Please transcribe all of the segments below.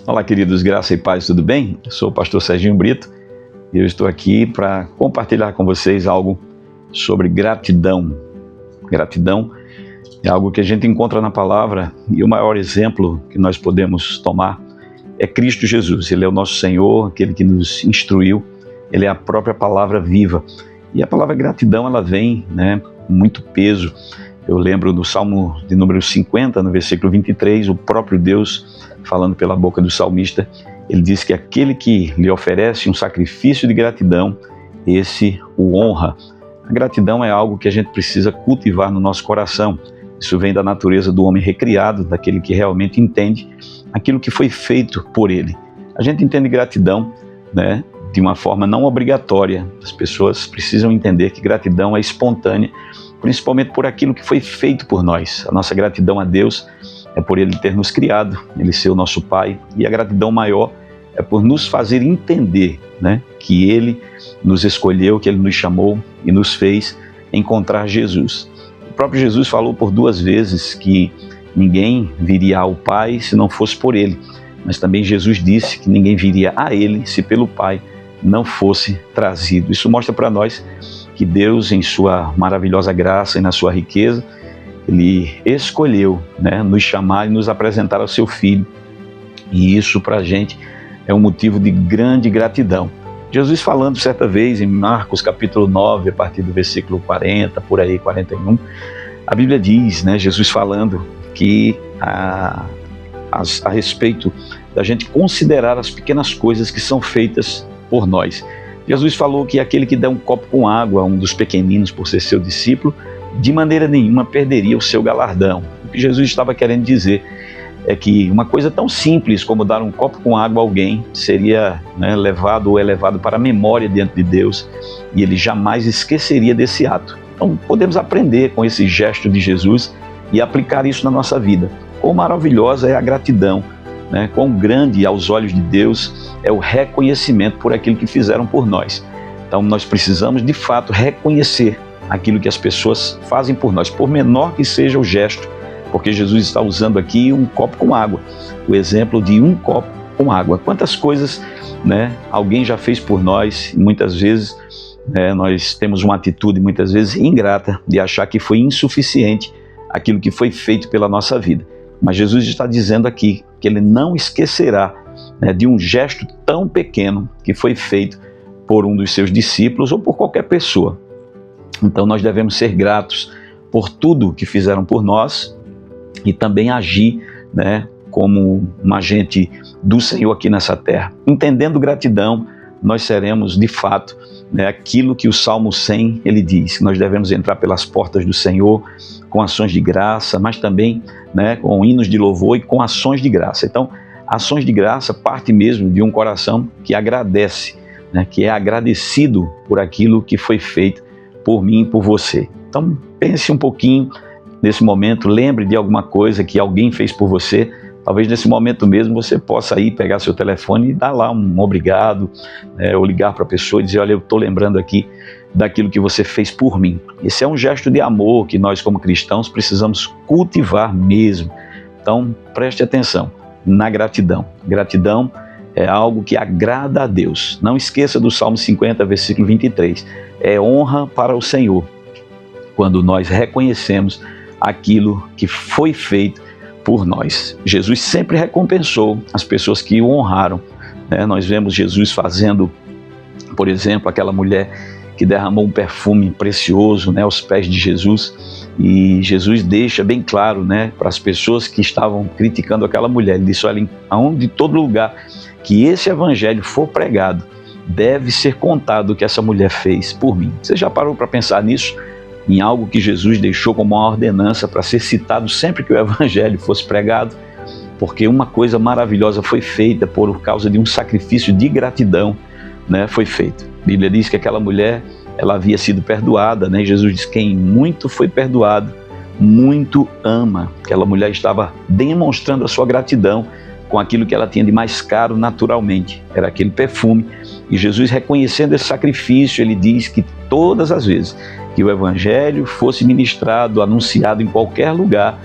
Olá, queridos, graça e paz, tudo bem? Eu sou o pastor Serginho Brito e eu estou aqui para compartilhar com vocês algo sobre gratidão. Gratidão é algo que a gente encontra na palavra e o maior exemplo que nós podemos tomar é Cristo Jesus. Ele é o nosso Senhor, aquele que nos instruiu, Ele é a própria palavra viva. E a palavra gratidão, ela vem, com muito peso. Eu lembro do Salmo de número 50, no versículo 23, o próprio Deus, falando pela boca do salmista, ele diz que aquele que lhe oferece um sacrifício de gratidão, esse o honra. A gratidão é algo que a gente precisa cultivar no nosso coração. Isso vem da natureza do homem recriado, daquele que realmente entende aquilo que foi feito por ele. A gente entende gratidão, de uma forma não obrigatória. As pessoas precisam entender que gratidão é espontânea, principalmente por aquilo que foi feito por nós. A nossa gratidão a Deus é por Ele ter nos criado, Ele ser o nosso Pai, e a gratidão maior é por nos fazer entender, que Ele nos escolheu, que Ele nos chamou e nos fez encontrar Jesus. O próprio Jesus falou por 2 vezes que ninguém viria ao Pai se não fosse por Ele, mas também Jesus disse que ninguém viria a Ele se pelo Pai não fosse trazido. Isso mostra para nós que Deus, em sua maravilhosa graça e na sua riqueza, Ele escolheu nos chamar e nos apresentar ao seu Filho. E isso para a gente é um motivo de grande gratidão. Jesus falando certa vez em Marcos capítulo 9, a partir do versículo 40, por aí, 41, a Bíblia diz, Jesus falando que a respeito da gente considerar as pequenas coisas que são feitas por nós. Jesus falou que aquele que der um copo com água a um dos pequeninos por ser seu discípulo, de maneira nenhuma perderia o seu galardão. O que Jesus estava querendo dizer é que uma coisa tão simples como dar um copo com água a alguém seria levado ou elevado para a memória diante de Deus, e Ele jamais esqueceria desse ato. Então podemos aprender com esse gesto de Jesus e aplicar isso na nossa vida. Quão maravilhosa é a gratidão, quão grande aos olhos de Deus é o reconhecimento por aquilo que fizeram por nós. Então nós precisamos de fato reconhecer aquilo que as pessoas fazem por nós, por menor que seja o gesto, porque Jesus está usando aqui um copo com água, o exemplo de um copo com água. Quantas coisas alguém já fez por nós, e muitas vezes nós temos uma atitude muitas vezes ingrata de achar que foi insuficiente aquilo que foi feito pela nossa vida. Mas Jesus está dizendo aqui que Ele não esquecerá de um gesto tão pequeno que foi feito por um dos seus discípulos ou por qualquer pessoa. Então nós devemos ser gratos por tudo que fizeram por nós e também agir como um agente do Senhor aqui nessa terra. Entendendo gratidão, nós seremos de fato aquilo que o Salmo 100 ele diz, que nós devemos entrar pelas portas do Senhor com ações de graça, mas também com hinos de louvor e com ações de graça. Então, ações de graça parte mesmo de um coração que agradece, que é agradecido por aquilo que foi feito por mim e por você. Então, pense um pouquinho nesse momento, lembre de alguma coisa que alguém fez por você. Talvez nesse momento mesmo você possa ir pegar seu telefone e dar lá um obrigado, ou ligar para a pessoa e dizer, olha, eu estou lembrando aqui daquilo que você fez por mim. Esse é um gesto de amor que nós como cristãos precisamos cultivar mesmo. Então preste atenção na gratidão. Gratidão é algo que agrada a Deus. Não esqueça do Salmo 50, versículo 23. É honra para o Senhor quando nós reconhecemos aquilo que foi feito por nós. Jesus sempre recompensou as pessoas que o honraram. Nós vemos Jesus fazendo, por exemplo, aquela mulher que derramou um perfume precioso aos pés de Jesus, e Jesus deixa bem claro para as pessoas que estavam criticando aquela mulher. Ele disse, olha, aonde todo lugar que esse evangelho for pregado, deve ser contado o que essa mulher fez por mim. Você já parou para pensar nisso? Em algo que Jesus deixou como uma ordenança para ser citado sempre que o evangelho fosse pregado? Porque uma coisa maravilhosa foi feita por causa de um sacrifício de gratidão, foi feito. A Bíblia diz que aquela mulher, ela havia sido perdoada, e Jesus diz, quem muito foi perdoado, muito ama. Aquela mulher estava demonstrando a sua gratidão com aquilo que ela tinha de mais caro naturalmente, era aquele perfume. E Jesus, reconhecendo esse sacrifício, ele diz que todas as vezes que o evangelho fosse ministrado, anunciado em qualquer lugar,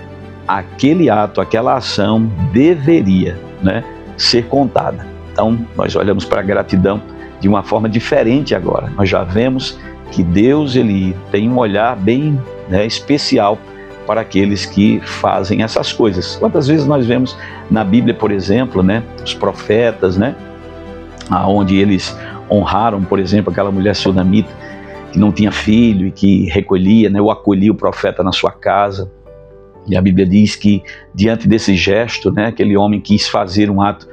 aquele ato, aquela ação deveria ser contada. Então, nós olhamos para a gratidão de uma forma diferente agora. Nós já vemos que Deus, ele tem um olhar bem, especial para aqueles que fazem essas coisas. Quantas vezes nós vemos na Bíblia, por exemplo, os profetas, onde eles honraram, por exemplo, aquela mulher sunamita que não tinha filho e que recolhia, ou acolhia o profeta na sua casa. E a Bíblia diz que diante desse gesto, aquele homem quis fazer um ato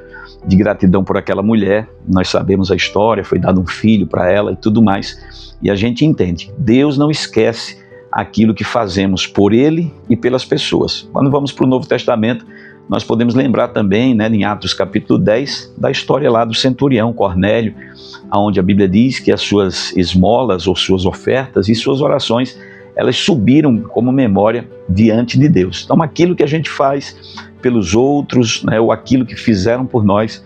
de gratidão por aquela mulher. Nós sabemos a história, foi dado um filho para ela e tudo mais. E a gente entende, Deus não esquece aquilo que fazemos por Ele e pelas pessoas. Quando vamos para o Novo Testamento, nós podemos lembrar também, em Atos capítulo 10, da história lá do centurião Cornélio, onde a Bíblia diz que as suas esmolas ou suas ofertas e suas orações, elas subiram como memória diante de Deus. Então aquilo que a gente faz pelos outros, ou aquilo que fizeram por nós,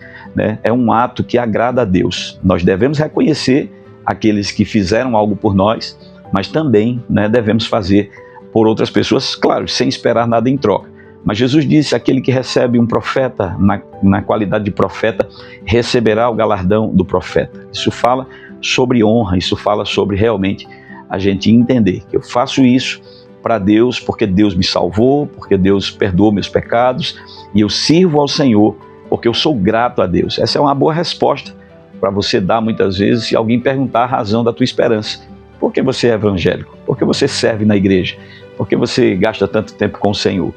é um ato que agrada a Deus. Nós devemos reconhecer aqueles que fizeram algo por nós, mas também devemos fazer por outras pessoas, claro, sem esperar nada em troca. Mas Jesus disse, aquele que recebe um profeta na qualidade de profeta, receberá o galardão do profeta. Isso fala sobre honra, isso fala sobre realmente a gente entender que eu faço isso para Deus, porque Deus me salvou, porque Deus perdoou meus pecados, e eu sirvo ao Senhor porque eu sou grato a Deus. Essa é uma boa resposta para você dar muitas vezes se alguém perguntar a razão da tua esperança. Por que você é evangélico? Por que você serve na igreja? Por que você gasta tanto tempo com o Senhor?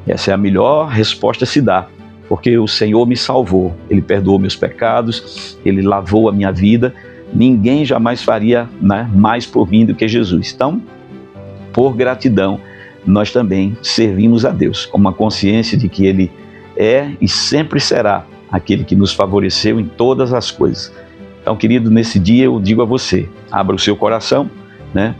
Essa é a melhor resposta a se dá, porque o Senhor me salvou, Ele perdoou meus pecados, Ele lavou a minha vida. Ninguém jamais faria mais por mim do que Jesus. Então, por gratidão, nós também servimos a Deus, com uma consciência de que Ele é e sempre será aquele que nos favoreceu em todas as coisas. Então, querido, nesse dia eu digo a você, abra o seu coração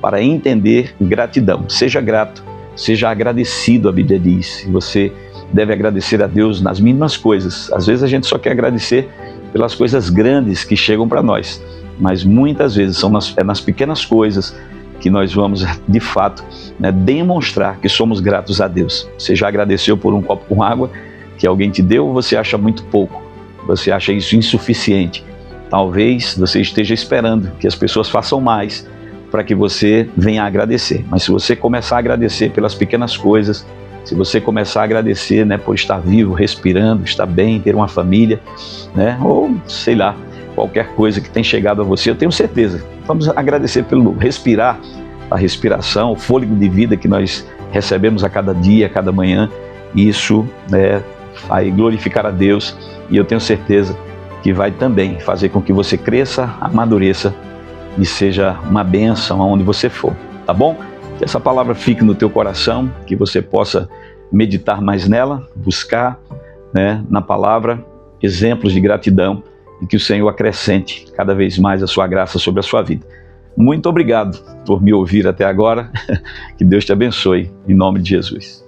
para entender gratidão. Seja grato, seja agradecido, a Bíblia diz. Você deve agradecer a Deus nas mínimas coisas. Às vezes a gente só quer agradecer pelas coisas grandes que chegam para nós, mas muitas vezes são nas pequenas coisas que nós vamos, de fato, demonstrar que somos gratos a Deus. Você já agradeceu por um copo com água que alguém te deu ou você acha muito pouco? Você acha isso insuficiente? Talvez você esteja esperando que as pessoas façam mais para que você venha a agradecer. Mas se você começar a agradecer pelas pequenas coisas, se você começar a agradecer por estar vivo, respirando, estar bem, ter uma família, ou sei lá, qualquer coisa que tenha chegado a você, eu tenho certeza. Vamos agradecer pelo respirar, a respiração, o fôlego de vida que nós recebemos a cada dia, a cada manhã. Isso vai glorificar a Deus, e eu tenho certeza que vai também fazer com que você cresça, amadureça e seja uma bênção aonde você for, tá bom? Que essa palavra fique no teu coração, que você possa meditar mais nela, buscar na palavra exemplos de gratidão, e que o Senhor acrescente cada vez mais a sua graça sobre a sua vida. Muito obrigado por me ouvir até agora, que Deus te abençoe, em nome de Jesus.